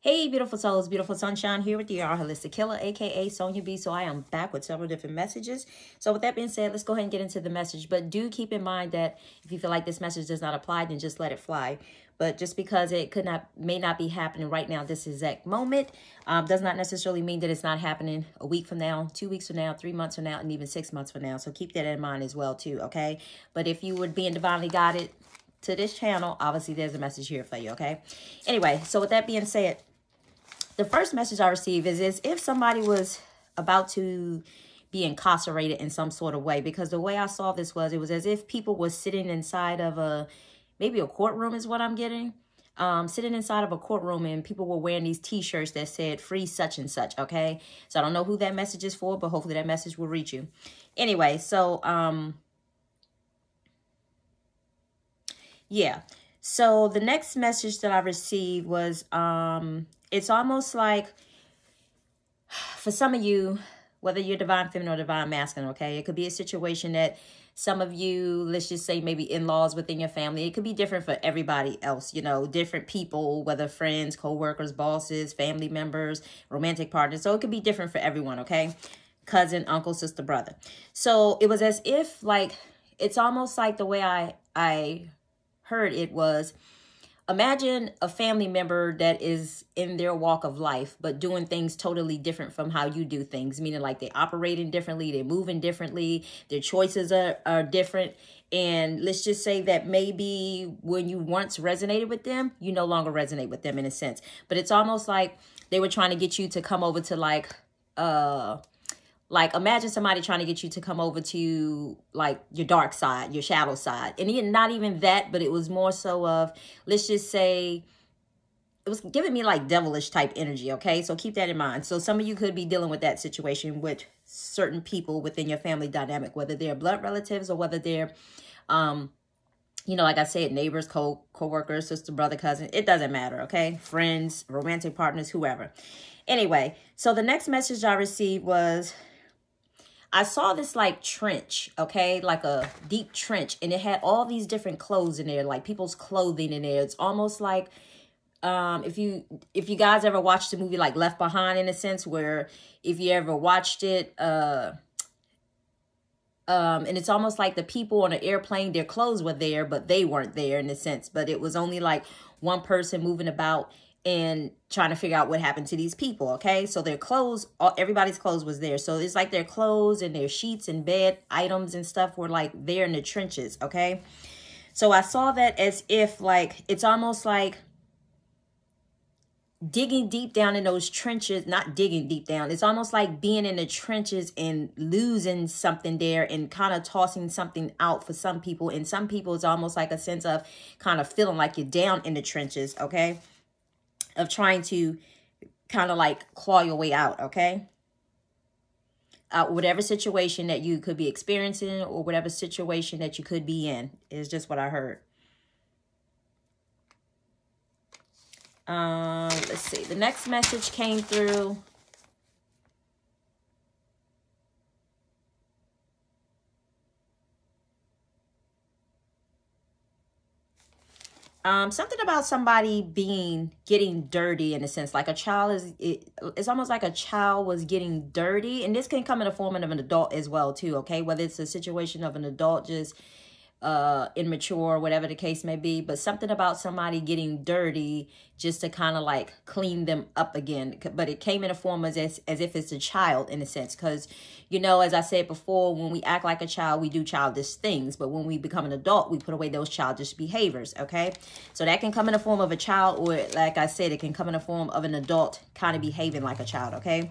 Hey, beautiful souls, beautiful sunshine here with your holistic killer, aka Sonia B. So I am back with several different messages. So with that being said, let's go ahead and get into the message. But do keep in mind that if you feel like this message does not apply, then just let it fly. But just because it may not be happening right now, this exact moment, does not necessarily mean that it's not happening a week from now, 2 weeks from now, 3 months from now, and even 6 months from now. So keep that in mind as well too, okay? But if you were being divinely guided to this channel, obviously there's a message here for you, okay? Anyway, so with that being said, the first message I received is as if somebody was about to be incarcerated in some sort of way, because the way I saw this was, it was as if people were sitting inside of maybe a courtroom is what I'm getting. Sitting inside of a courtroom and people were wearing these t-shirts that said free such and such, okay? So I don't know who that message is for, but hopefully that message will reach you. Anyway, so, yeah. So the next message that I received was, it's almost like for some of you, whether you're divine feminine or divine masculine, okay, it could be a situation that some of you, let's just say maybe in-laws within your family, it could be different for everybody else, you know, different people, whether friends, co-workers, bosses, family members, romantic partners. So it could be different for everyone, okay? Cousin, uncle, sister, brother. So it was as if like, it's almost like the way I heard it was, imagine a family member that is in their walk of life, but doing things totally different from how you do things, meaning like they're operating differently, they're moving differently, their choices are different. And let's just say that maybe when you once resonated with them, you no longer resonate with them in a sense. But it's almost like they were trying to get you to come over to like imagine somebody trying to get you to come over to like your dark side, your shadow side. And not even that, but it was more so of, let's just say, it was giving me like devilish type energy, okay? So keep that in mind. So some of you could be dealing with that situation with certain people within your family dynamic, whether they're blood relatives or whether they're, you know, like I said, neighbors, co-workers, sister, brother, cousin. It doesn't matter, okay? Friends, romantic partners, whoever. Anyway, so the next message I received was, I saw this like trench, okay, like a deep trench, and it had all these different clothes in there, like people's clothing in there. It's almost like if you guys ever watched the movie like Left Behind, in a sense, where if you ever watched it, and it's almost like the people on an airplane, their clothes were there, but they weren't there in a sense. But it was only like one person moving about and trying to figure out what happened to these people, okay? So their clothes, everybody's clothes was there. So it's like their clothes and their sheets and bed items and stuff were like there in the trenches, okay? So I saw that as if like, it's almost like digging deep down in those trenches, not digging deep down. It's almost like being in the trenches and losing something there and kind of tossing something out for some people. And some people, it's almost like a sense of kind of feeling like you're down in the trenches, okay? Of trying to kind of like claw your way out, okay? Whatever situation that you could be experiencing or whatever situation that you could be in is just what I heard. Let's see. The next message came through. Something about somebody getting dirty in a sense, like a child it's almost like a child was getting dirty, and this can come in the form of an adult as well too, okay? Whether it's a situation of an adult just immature, whatever the case may be, but something about somebody getting dirty just to kind of like clean them up again. But it came in a form as if it's a child in a sense, because, you know, as I said before, when we act like a child, we do childish things, but when we become an adult, we put away those childish behaviors, okay? So that can come in the form of a child, or like I said, it can come in the form of an adult kind of behaving like a child, okay?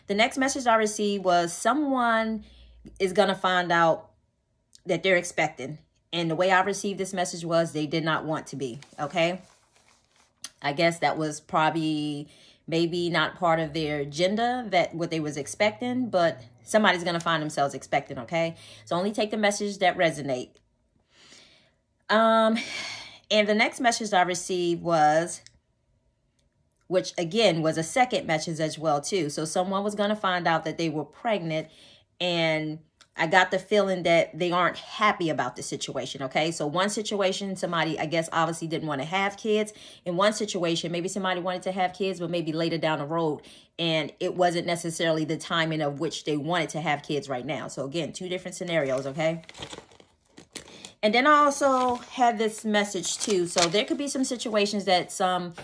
The next message I received was someone is going to find out that they're expecting. And the way I received this message was they did not want to be, okay? I guess that was probably maybe not part of their agenda, that what they was expecting, but somebody's going to find themselves expecting, okay? So only take the message that resonate. And the next message I received was, which again was a second message as well too. So someone was going to find out that they were pregnant, and I got the feeling that they aren't happy about the situation, okay? So one situation, somebody, I guess, obviously didn't want to have kids. In one situation, maybe somebody wanted to have kids, but maybe later down the road, and it wasn't necessarily the timing of which they wanted to have kids right now. So again, two different scenarios, okay? And then I also had this message too. So there could be some situations that some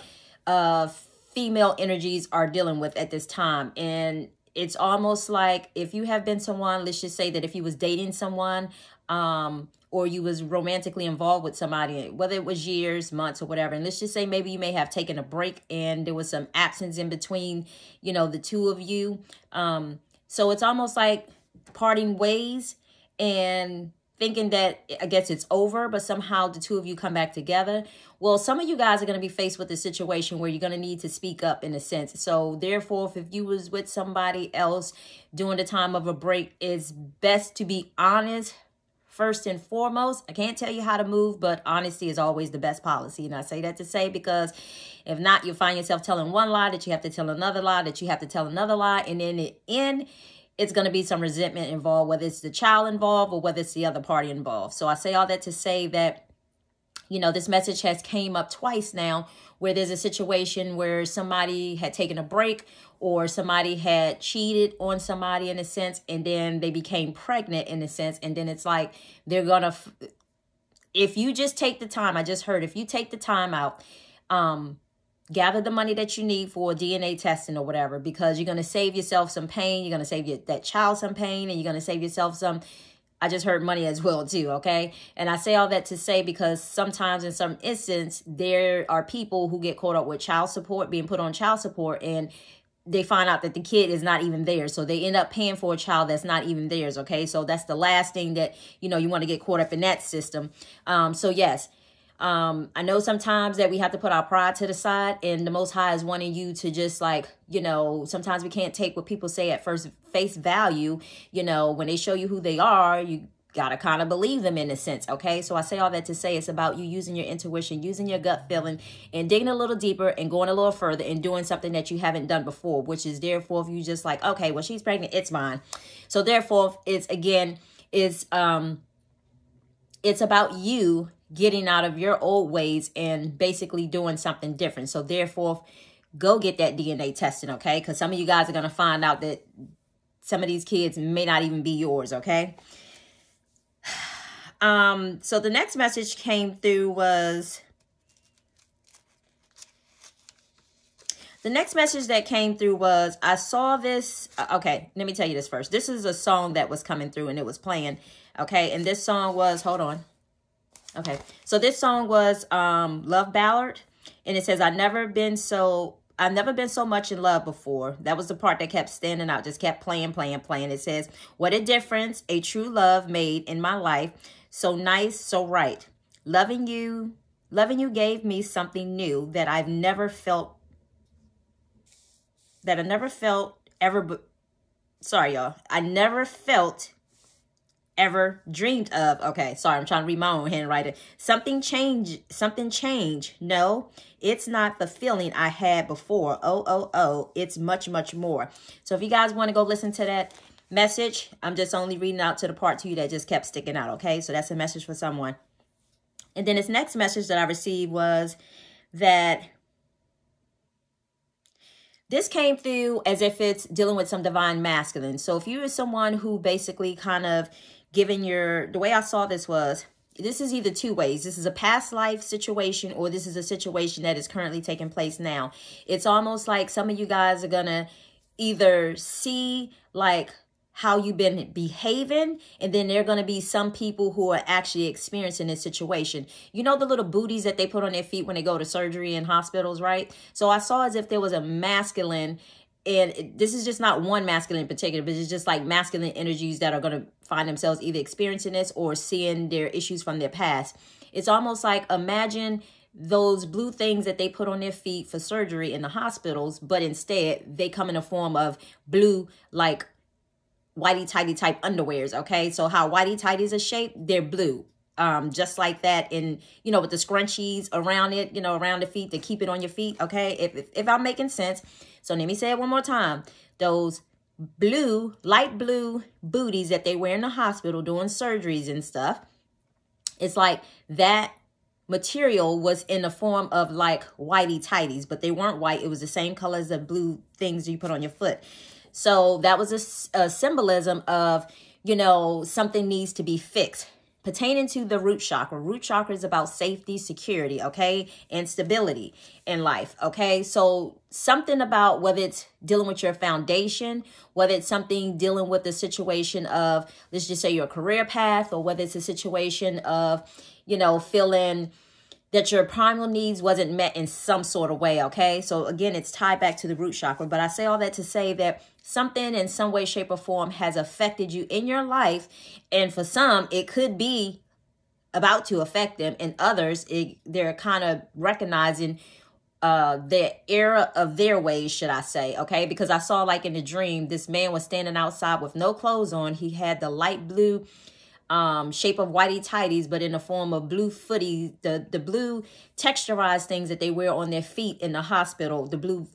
female energies are dealing with at this time. And it's almost like if you have been someone, let's just say that if you was dating someone, or you was romantically involved with somebody, whether it was years, months, or whatever. And let's just say maybe you may have taken a break and there was some absence in between, you know, the two of you. So it's almost like parting ways and thinking that, I guess, it's over, but somehow the two of you come back together. Well, some of you guys are going to be faced with a situation where you're going to need to speak up in a sense. So therefore, if you was with somebody else during the time of a break, it's best to be honest first and foremost. I can't tell you how to move, but honesty is always the best policy. And I say that to say because if not, you'll find yourself telling one lie that you have to tell another lie that you have to tell another lie. And in the end, it's going to be some resentment involved, whether it's the child involved or whether it's the other party involved. So I say all that to say that, you know, this message has came up twice now where there's a situation where somebody had taken a break or somebody had cheated on somebody in a sense, and then they became pregnant in a sense. And then it's like they're going to, if you just take the time, I just heard, if you take the time out, gather the money that you need for DNA testing or whatever, because you're going to save yourself some pain. You're going to save that child some pain, and you're going to save yourself some, I just heard, money as well too, okay? And I say all that to say because sometimes in some instance, there are people who get caught up with child support, being put on child support, and they find out that the kid is not even theirs. So they end up paying for a child that's not even theirs, okay? So that's the last thing that, you know, you want to get caught up in that system. So yes, I know sometimes that we have to put our pride to the side, and the Most High is wanting you to just, like, you know, sometimes we can't take what people say at first face value. You know, when they show you who they are, you got to kind of believe them in a sense. Okay. So I say all that to say it's about you using your intuition, using your gut feeling, and digging a little deeper and going a little further and doing something that you haven't done before, which is therefore if you just like, okay, well, she's pregnant, it's mine. So therefore it's about you getting out of your old ways and basically doing something different. So therefore, go get that DNA testing, okay? Because some of you guys are going to find out that some of these kids may not even be yours, okay? So the next message came through was, I saw this. Okay, let me tell you this first. This is a song that was coming through and it was playing, okay? And this song was, hold on. Okay, so this song was Love Ballad, and it says, I've never been so much in love before. That was the part that kept standing out, just kept playing. It says, what a difference a true love made in my life. So nice, so right. Loving you gave me something new that I never felt ever dreamed of. Okay, sorry, I'm trying to read my own handwriting. Something changed. No, it's not the feeling I had before. Oh, it's much, much more. So if you guys want to go listen to that message, I'm just only reading out to the part to you that just kept sticking out, okay? So that's a message for someone. And then this next message that I received was that this came through as if it's dealing with some divine masculine. So if you are someone who basically kind of the way I saw this was, this is either two ways. This is a past life situation, or this is a situation that is currently taking place now. It's almost like some of you guys are going to either see like how you've been behaving, and then there are going to be some people who are actually experiencing this situation. You know the little booties that they put on their feet when they go to surgery in hospitals, right? So I saw as if there was a masculine, and this is just not one masculine in particular, but it's just like masculine energies that are going to find themselves either experiencing this or seeing their issues from their past. It's almost like, imagine those blue things that they put on their feet for surgery in the hospitals, but instead they come in a form of blue, like whitey tighty type underwears, okay? So how whitey tighties are shaped, they're blue. Just like that, in, you know, with the scrunchies around it, you know, around the feet to keep it on your feet, okay? If I'm making sense. So let me say it one more time. Those light blue booties that they wear in the hospital doing surgeries and stuff. It's like that material was in the form of like whitey tighties, but they weren't white. It was the same color as the blue things you put on your foot. So that was a symbolism of, you know, something needs to be fixed pertaining to the root chakra. Root chakra is about safety, security, okay, and stability in life, okay? So something about whether it's dealing with your foundation, whether it's something dealing with the situation of, let's just say, your career path, or whether it's a situation of, you know, feeling that your primal needs wasn't met in some sort of way, okay? So again, it's tied back to the root chakra. But I say all that to say that something in some way, shape, or form has affected you in your life. And for some, it could be about to affect them. And others, they're kind of recognizing the error of their ways, should I say, okay? Because I saw, like in the dream, this man was standing outside with no clothes on. He had the light blue shape of whitey tighties, but in the form of blue footy, the blue texturized things that they wear on their feet in the hospital, the blue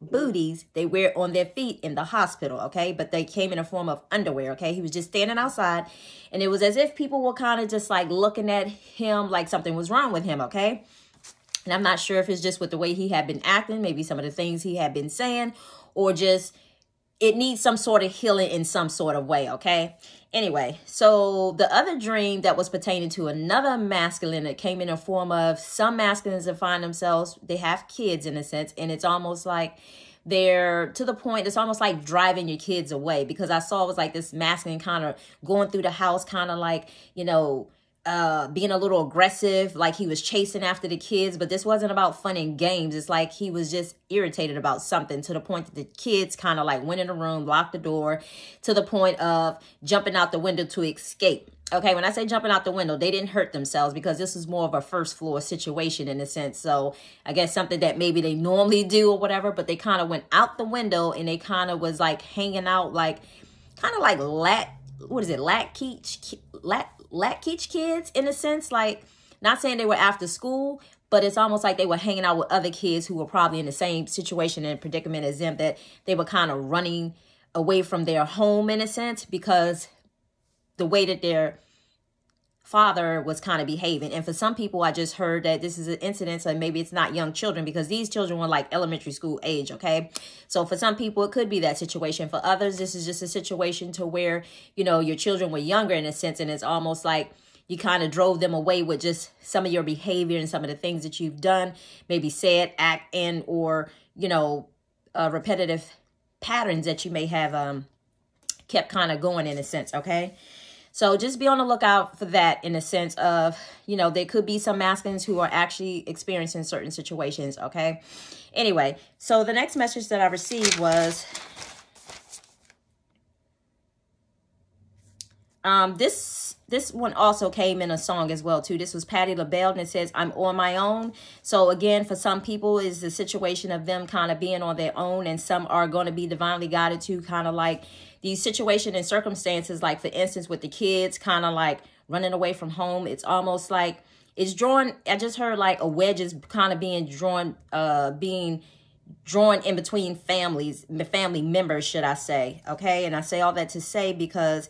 booties they wear on their feet in the hospital, okay? But they came in a form of underwear, okay? He was just standing outside, and it was as if people were kind of just like looking at him like something was wrong with him, okay? And I'm not sure if it's just with the way he had been acting, maybe some of the things he had been saying, or just it needs some sort of healing in some sort of way, okay? Anyway, so the other dream that was pertaining to another masculine that came in a form of some masculines that find themselves, they have kids in a sense, and it's almost like they're to the point, it's almost like driving your kids away, because I saw it was like this masculine kind of going through the house, kind of like, you know, being a little aggressive, like he was chasing after the kids, but this wasn't about fun and games. It's like he was just irritated about something, to the point that the kids kind of like went in the room, locked the door, to the point of jumping out the window to escape. Okay, when I say jumping out the window, they didn't hurt themselves, because this is more of a first floor situation in a sense. So I guess something that maybe they normally do or whatever, but they kind of went out the window, and they kind of was like hanging out like, kind of like latchkey kids in a sense, like not saying they were after school, but it's almost like they were hanging out with other kids who were probably in the same situation and predicament as them, that they were kind of running away from their home in a sense, because the way that their father was kind of behaving. And for some people, I just heard that this is an incident, so maybe it's not young children, because these children were like elementary school age, okay? So for some people, it could be that situation. For others, this is just a situation to where, you know, your children were younger in a sense, and it's almost like you kind of drove them away with just some of your behavior and some of the things that you've done, maybe said, act, and or, you know, repetitive patterns that you may have kept kind of going in a sense, okay? So just be on the lookout for that, in a sense of, you know, there could be some masculines who are actually experiencing certain situations, okay? Anyway, so the next message that I received was, this one also came in a song as well, too. This was Patti LaBelle, and it says, I'm on my own. So again, for some people, is the situation of them kind of being on their own, and some are going to be divinely guided to kind of like these situations and circumstances, like for instance, with the kids kind of like running away from home. It's almost like it's drawn. I just heard like a wedge is kind of being drawn in between family members, should I say. Okay. And I say all that to say because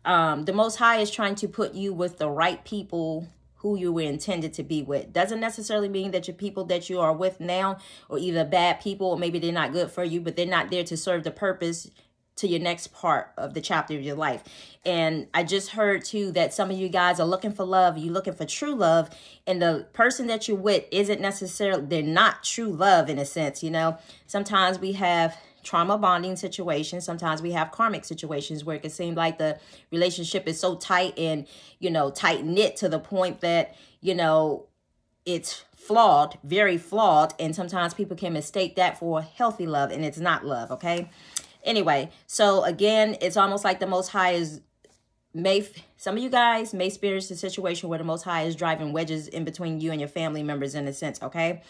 the Most High is trying to put you with the right people who you were intended to be with. Doesn't necessarily mean that your people that you are with now are either bad people, or maybe they're not good for you, but they're not there to serve the purpose to your next part of the chapter of your life. And I just heard too that some of you guys are looking for love. You're looking for true love, and the person that you're with isn't necessarily, they're not true love in a sense. You know, sometimes we have trauma bonding situations. Sometimes we have karmic situations where it can seem like the relationship is so tight and, you know, tight knit to the point that, you know, it's flawed, very flawed. And sometimes people can mistake that for healthy love, and it's not love. Okay. Anyway, so again, it's almost like the Most High is, some of you guys may experience a situation where the Most High is driving wedges in between you and your family members in a sense, okay?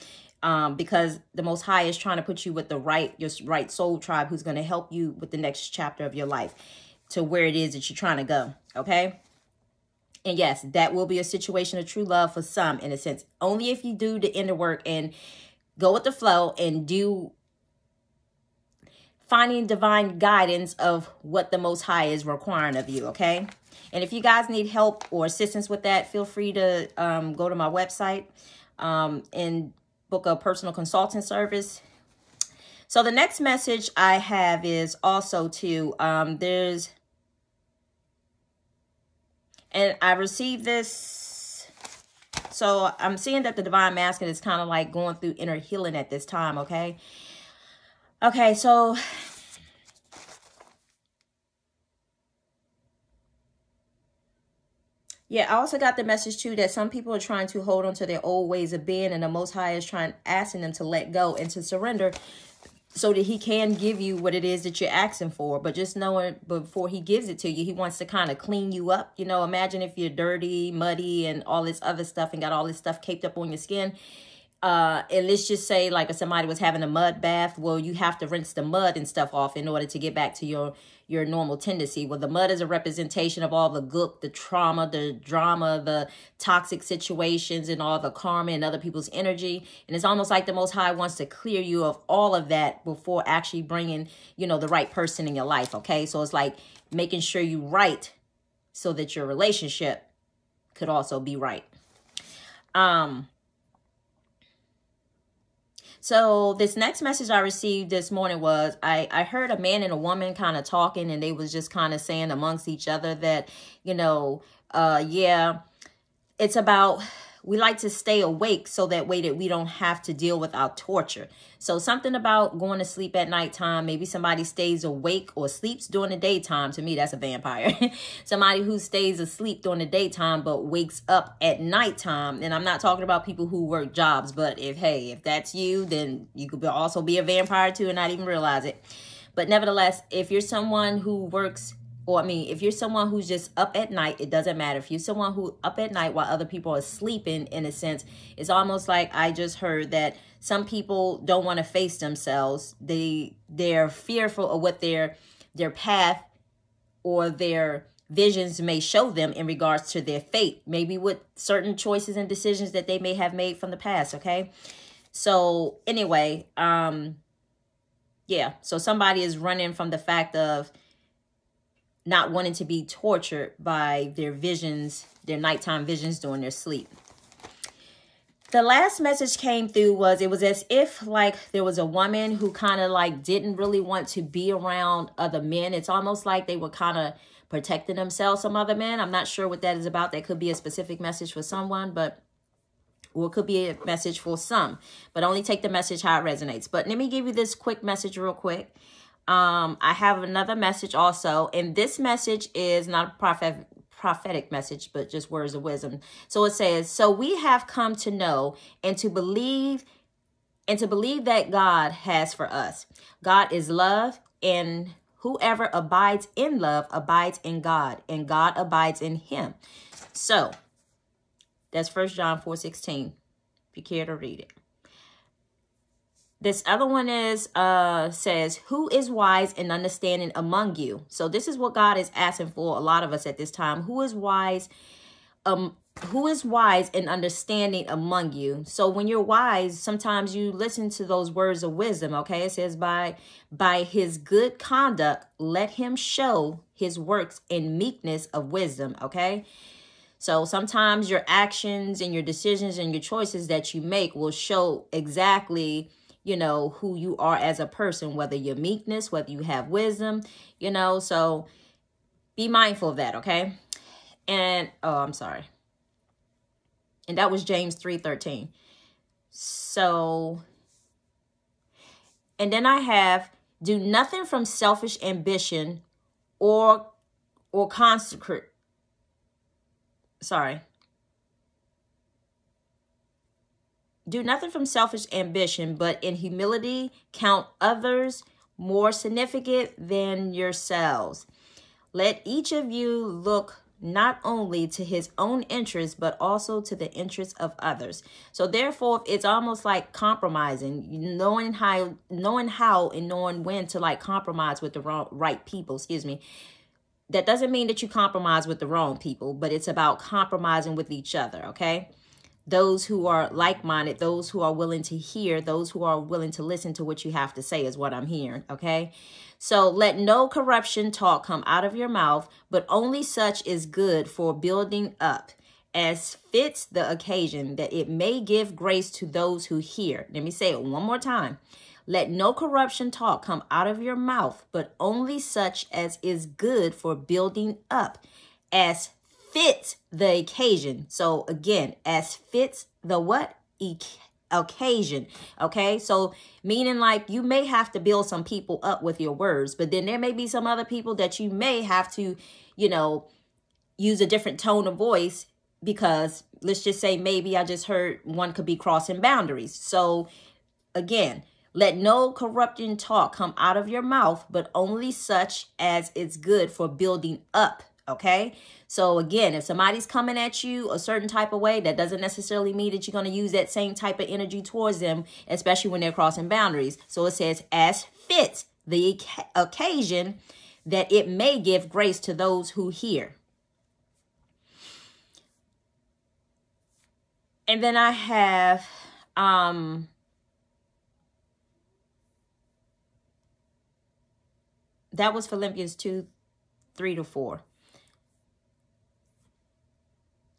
Because the Most High is trying to put you with your right soul tribe who's going to help you with the next chapter of your life to where it is that you're trying to go, okay? And yes, that will be a situation of true love for some in a sense. Only if you do the inner work and go with the flow and do finding divine guidance of what the Most High is requiring of you, okay? And if you guys need help or assistance with that, feel free to go to my website and book a personal consulting service. So the next message I have is also to, and I received this. So I'm seeing that the Divine Masculine is kind of like going through inner healing at this time, okay? Okay, so yeah, I also got the message too that some people are trying to hold on to their old ways of being, and the Most High is asking them to let go and to surrender so that he can give you what it is that you're asking for. But just knowing before he gives it to you, he wants to kind of clean you up. You know, imagine if you're dirty, muddy, and all this other stuff and got all this stuff caked up on your skin. And let's just say like if somebody was having a mud bath, well, you have to rinse the mud and stuff off in order to get back to your normal tendency. Well, the mud is a representation of all the gook, the trauma, the drama, the toxic situations, and all the karma and other people's energy. And it's almost like the Most High wants to clear you of all of that before actually bringing, you know, the right person in your life. Okay, so it's like making sure you right so that your relationship could also be right. So this next message I received this morning was I heard a man and a woman kind of talking, and they was just kind of saying amongst each other that, you know, yeah, it's about, we like to stay awake so that way that we don't have to deal with our torture. So something about going to sleep at nighttime, maybe somebody stays awake or sleeps during the daytime. To me, that's a vampire. Somebody who stays asleep during the daytime but wakes up at nighttime. And I'm not talking about people who work jobs, but if that's you, then you could also be a vampire too and not even realize it. But nevertheless, if you're someone who works, or I mean, if you're someone who's just up at night, it doesn't matter. If you're someone who up at night while other people are sleeping, in a sense, it's almost like I just heard that some people don't want to face themselves. They're fearful of what their path or their visions may show them in regards to their fate, maybe with certain choices and decisions that they may have made from the past, okay? So anyway, yeah, so somebody is running from the fact of not wanting to be tortured by their visions, their nighttime visions during their sleep. The last message came through it was as if like there was a woman who kind of like didn't really want to be around other men. It's almost like they were kind of protecting themselves from other men. I'm not sure what that is about. That could be a specific message for someone, or it could be a message for some, but only take the message how it resonates. But let me give you this quick message real quick. I have another message also, and this message is not a prophetic message, but just words of wisdom. So it says, so we have come to know and to believe that God has for us. God is love, and whoever abides in love abides in God, and God abides in him. So that's 1 John 4:16, if you care to read it. This other one is says, who is wise and understanding among you? So this is what God is asking for a lot of us at this time. Who is wise and understanding among you? So when you're wise, sometimes you listen to those words of wisdom, okay? It says, by his good conduct, let him show his works in meekness of wisdom, okay? So sometimes your actions and your decisions and your choices that you make will show exactly, you know, who you are as a person, whether you're meekness, whether you have wisdom, you know, so be mindful of that, okay? And, I'm sorry. And that was James 3:13. So, and then I have, do nothing from selfish ambition or consecrate. Sorry. Do nothing from selfish ambition, but in humility count others more significant than yourselves. Let each of you look not only to his own interests, but also to the interests of others. So therefore, it's almost like compromising, knowing how and knowing when to like compromise with the right people, That doesn't mean that you compromise with the wrong people, but it's about compromising with each other, okay? those who are like-minded, those who are willing to hear, those who are willing to listen to what you have to say is what I'm hearing, okay? So let no corruption talk come out of your mouth, but only such is good for building up, as fits the occasion, that it may give grace to those who hear. Let me say it one more time. Let no corruption talk come out of your mouth, but only such as is good for building up, as fits the occasion. So again, as fits the what? Occasion. Okay, so meaning like you may have to build some people up with your words, but then there may be some other people that you may have to, you know, use a different tone of voice, because let's just say maybe I just heard one could be crossing boundaries. So again, let no corrupting talk come out of your mouth, but only such as is good for building up. Okay, so again, if somebody's coming at you a certain type of way, that doesn't necessarily mean that you're going to use that same type of energy towards them, especially when they're crossing boundaries. So it says, as fits the occasion, that it may give grace to those who hear. And then I have that was Philippians 2:3-4.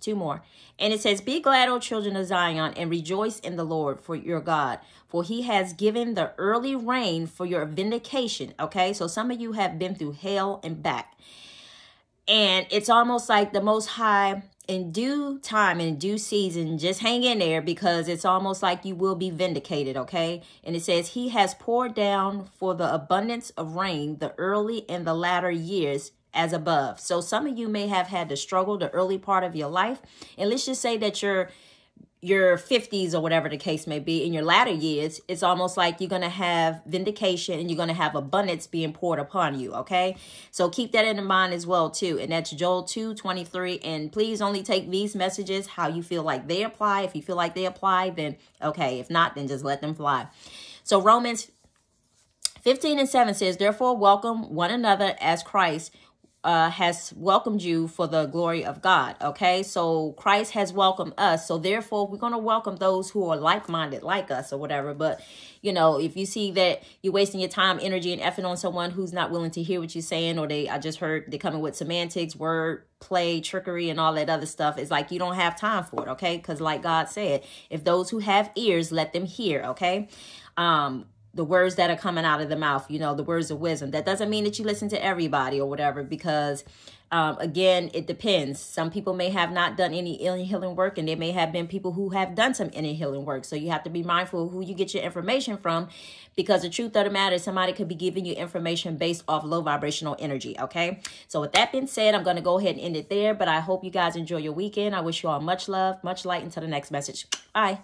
Two more. And it says, be glad, O children of Zion, and rejoice in the Lord for your God, for he has given the early rain for your vindication. Okay, so some of you have been through hell and back. And it's almost like the Most High, in due time, in due season, just hang in there, because it's almost like you will be vindicated, okay? And it says, he has poured down for the abundance of rain the early and the latter years as above. So some of you may have had to struggle the early part of your life. And let's just say that your 50s or whatever the case may be, in your latter years, it's almost like you're going to have vindication and you're going to have abundance being poured upon you, okay? So keep that in mind as well, too. And that's Joel 2:23. And please only take these messages how you feel like they apply. If you feel like they apply, then okay. If not, then just let them fly. So Romans 15:7 says, therefore welcome one another as Christ has welcomed you for the glory of God. Okay, so Christ has welcomed us, so therefore we're going to welcome those who are like-minded like us or whatever. But you know, if you see that you're wasting your time, energy, and effort on someone who's not willing to hear what you're saying, or I just heard they're coming with semantics, word play, trickery, and all that other stuff, it's like you don't have time for it. Okay, because like God said, if those who have ears, let them hear. Okay, the words that are coming out of the mouth, you know, the words of wisdom. That doesn't mean that you listen to everybody or whatever, because again, it depends. Some people may have not done any inner healing work, and there may have been people who have done some inner healing work. So you have to be mindful of who you get your information from, because the truth of the matter is somebody could be giving you information based off low vibrational energy. Okay, so with that being said, I'm going to go ahead and end it there, but I hope you guys enjoy your weekend. I wish you all much love, much light. Until the next message. Bye.